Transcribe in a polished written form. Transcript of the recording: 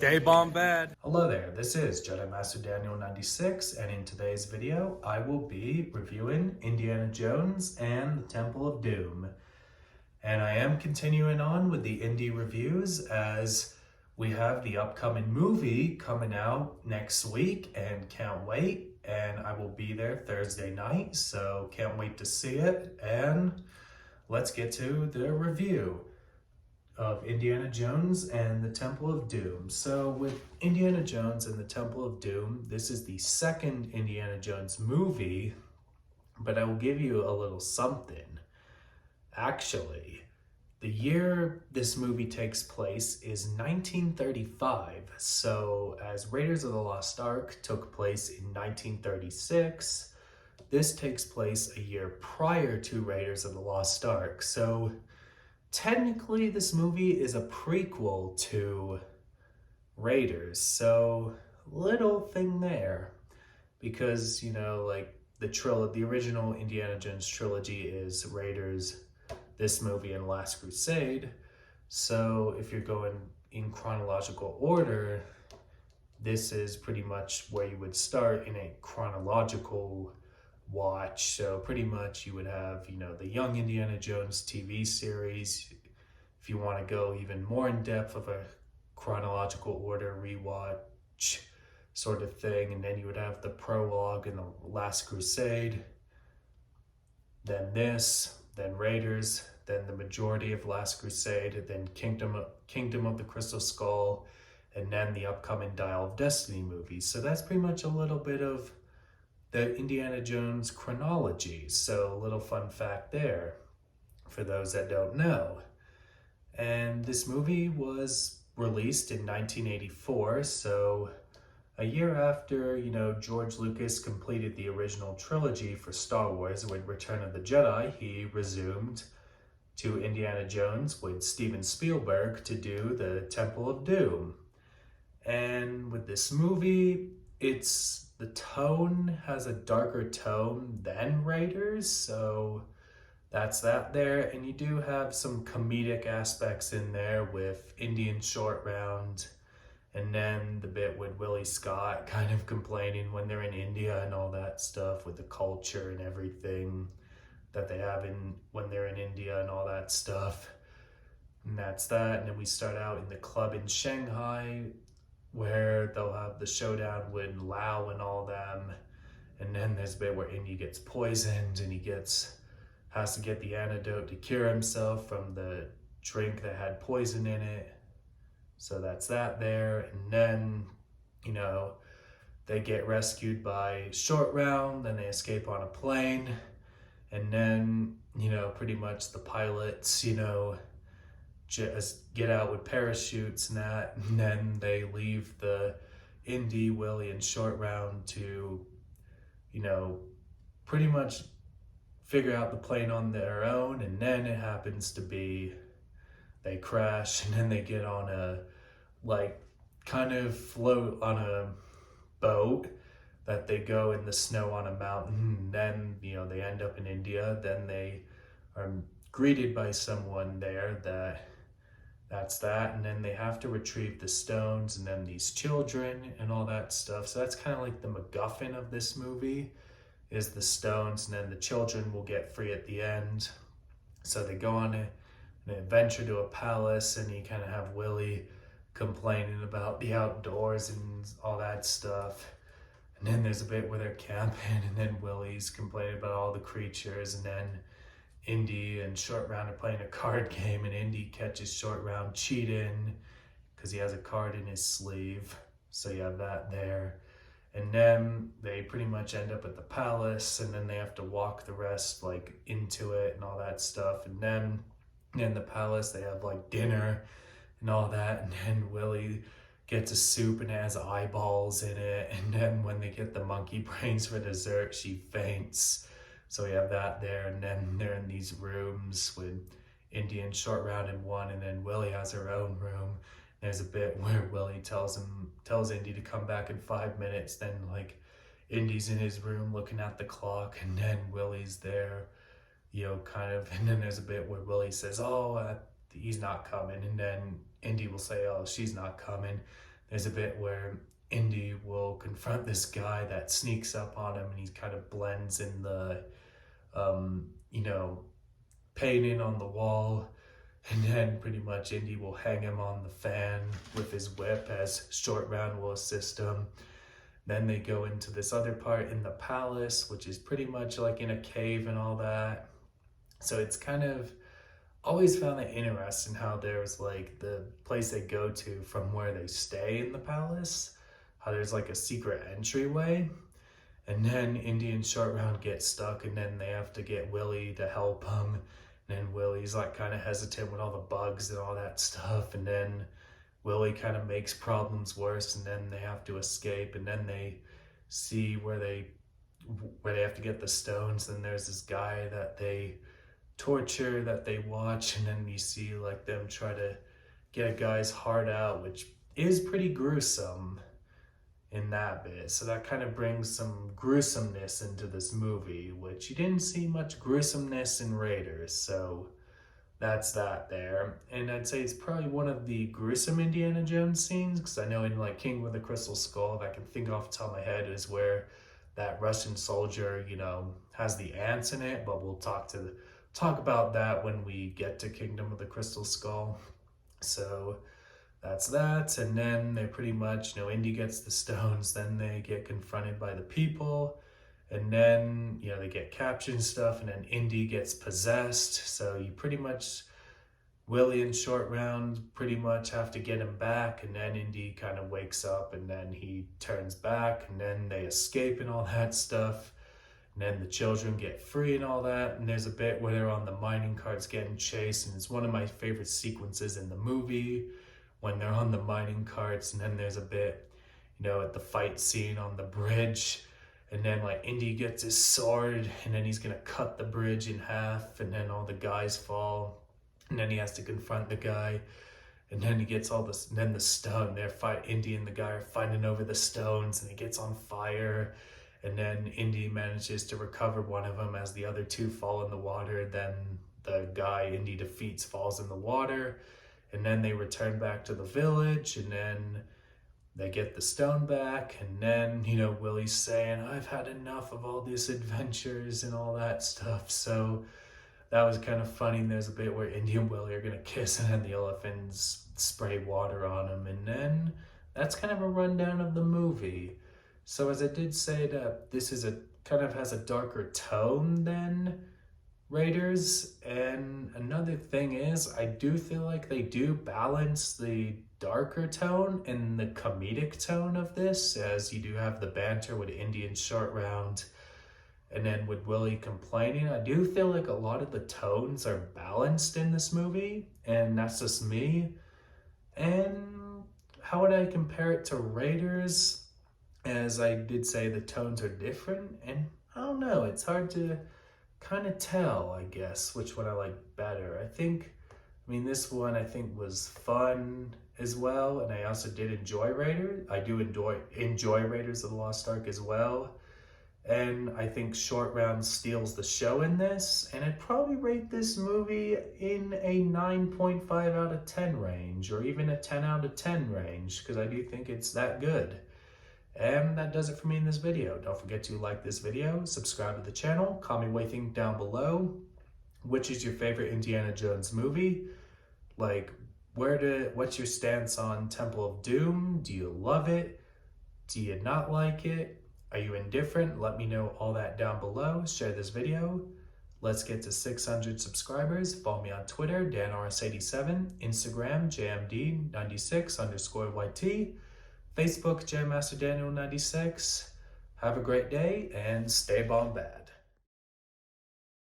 K-Bomb bad. Hello there, this is Jedi Master Daniel 96, and in today's video I will be reviewing Indiana Jones and the Temple of Doom. And I am continuing on with the Indy reviews as we have the upcoming movie coming out next week and can't wait. And I will be there Thursday night, so can't wait to see it. And let's get to the review of Indiana Jones and the Temple of Doom. So with Indiana Jones and the Temple of Doom, this is the second Indiana Jones movie, but I will give you a little something. Actually, the year this movie takes place is 1935. So as Raiders of the Lost Ark took place in 1936, this takes place a year prior to Raiders of the Lost Ark. So technically, this movie is a prequel to Raiders, so little thing there, because like the original Indiana Jones trilogy is Raiders, this movie, and Last Crusade. So if you're going in chronological order, this is pretty much where you would start in a chronological watch. So pretty much you would have, the Young Indiana Jones TV series. If you want to go even more in depth of a chronological order rewatch sort of thing, and then you would have the prologue and the Last Crusade, then this, then Raiders, then the majority of Last Crusade, then Kingdom of the Crystal Skull, and then the upcoming Dial of Destiny movies. So that's pretty much a little bit of the Indiana Jones chronology. So a little fun fact there for those that don't know. And this movie was released in 1984, so a year after, George Lucas completed the original trilogy for Star Wars with Return of the Jedi, he resumed to Indiana Jones with Steven Spielberg to do the Temple of Doom. And with this movie, the tone has a darker tone than Raiders, so that's that there. And you do have some comedic aspects in there with Indian Short Round, and then the bit with Willie Scott kind of complaining when they're in India and all that stuff with the culture and everything that they have when they're in India and all that stuff. And that's that. And then we start out in the club in Shanghai, where they'll have the showdown with Lau and all them. And then there's a bit where Indy gets poisoned and he has to get the antidote to cure himself from the drink that had poison in it. So that's that there. And then, they get rescued by Short Round, then they escape on a plane. And then, pretty much the pilots, just get out with parachutes and that, and then they leave the Indy, Willie, and Short Round to, pretty much figure out the plane on their own. And then it happens to be they crash, and then they get on kind of float on a boat that they go in the snow on a mountain. And then, they end up in India. Then they are greeted by someone there that's that. And then they have to retrieve the stones and then these children and all that stuff. So that's kind of like the MacGuffin of this movie is the stones, and then the children will get free at the end. So they go on an adventure to a palace, and you kind of have Willie complaining about the outdoors and all that stuff. And then there's a bit where they're camping, and then Willie's complaining about all the creatures, and then Indy and Short Round are playing a card game, and Indy catches Short Round cheating because he has a card in his sleeve. So you have that there. And then they pretty much end up at the palace, and then they have to walk the rest into it and all that stuff. And then in the palace they have dinner and all that, and then Willie gets a soup and it has eyeballs in it. And then when they get the monkey brains for dessert, she faints. So we have that there. And then they're in these rooms with Indy and Short Round in one, and then Willie has her own room. There's a bit where Willie tells Indy to come back in 5 minutes. Then Indy's in his room looking at the clock, and then Willie's there, and then there's a bit where Willie says, he's not coming. And then Indy will say, oh, she's not coming. there's a bit where Indy will confront this guy that sneaks up on him, and he kind of blends in the, you know, painting on the wall. And then pretty much Indy will hang him on the fan with his whip as Short Round will assist him. Then they go into this other part in the palace, which is pretty much like in a cave and all that. So it's kind of always found it interesting how there's like the place they go to from where they stay in the palace, how there's like a secret entryway. And then Indy and Short Round get stuck, and then they have to get Willie to help them. And then Willie's like kind of hesitant with all the bugs and all that stuff. And then Willie kind of makes problems worse, and then they have to escape. And then they see where they have to get the stones. And there's this guy that they torture, that they watch, and then you see like them try to get a guy's heart out, which is pretty gruesome in that bit. So that kind of brings some gruesomeness into this movie, which you didn't see much gruesomeness in Raiders. So that's that there. And I'd say it's probably one of the gruesome Indiana Jones scenes, because I know in like King with the Crystal Skull, if I can think off the top of my head, is where that Russian soldier, you know, has the ants in it, but we'll talk about that when we get to Kingdom of the Crystal Skull. So that's that. And then they pretty much, you know, Indy gets the stones, then they get confronted by the people, and then, you know, they get captured and stuff, and then Indy gets possessed. So you pretty much, Willie and Short Round pretty much have to get him back, and then Indy kind of wakes up, and then he turns back, and then they escape and all that stuff. And then the children get free and all that. And there's a bit where they're on the mining carts getting chased, and it's one of my favorite sequences in the movie, when they're on the mining carts. And then there's a bit, you know, at the fight scene on the bridge, and then like Indy gets his sword, and then he's gonna cut the bridge in half, and then all the guys fall, and then he has to confront the guy, and then he gets all this, and then the stone, Indy and the guy are fighting over the stones, and it gets on fire, and then Indy manages to recover one of them as the other two fall in the water. Then the guy Indy defeats falls in the water, and then they return back to the village, and then they get the stone back. And then, you know, Willie's saying, I've had enough of all these adventures and all that stuff. So that was kind of funny. And there's a bit where Indy and Willie are gonna kiss, and then the elephants spray water on them. And then that's kind of a rundown of the movie. So as I did say, that this is kind of has a darker tone than Raiders. And another thing is, I do feel like they do balance the darker tone and the comedic tone of this, as you do have the banter with Indy and Short Round, and then with Willie complaining. I do feel like a lot of the tones are balanced in this movie, and that's just me. And how would I compare it to Raiders? As I did say, the tones are different, and I don't know, it's hard to kind of tell, I guess, which one I like better. I mean, this one I think was fun as well, and I also did enjoy Raiders. I do enjoy Raiders of the Lost Ark as well, and I think Short Round steals the show in this, and I'd probably rate this movie in a 9.5 out of 10 range, or even a 10 out of 10 range, because I do think it's that good. And that does it for me in this video. Don't forget to like this video, subscribe to the channel, comment what you think down below. Which is your favorite Indiana Jones movie? Like, what's your stance on Temple of Doom? Do you love it? Do you not like it? Are you indifferent? Let me know all that down below. Share this video. Let's get to 600 subscribers. Follow me on Twitter, DanRS87, Instagram, JMD96_YT. Facebook, JamMasterDaniel96. Have a great day and stay Bombad.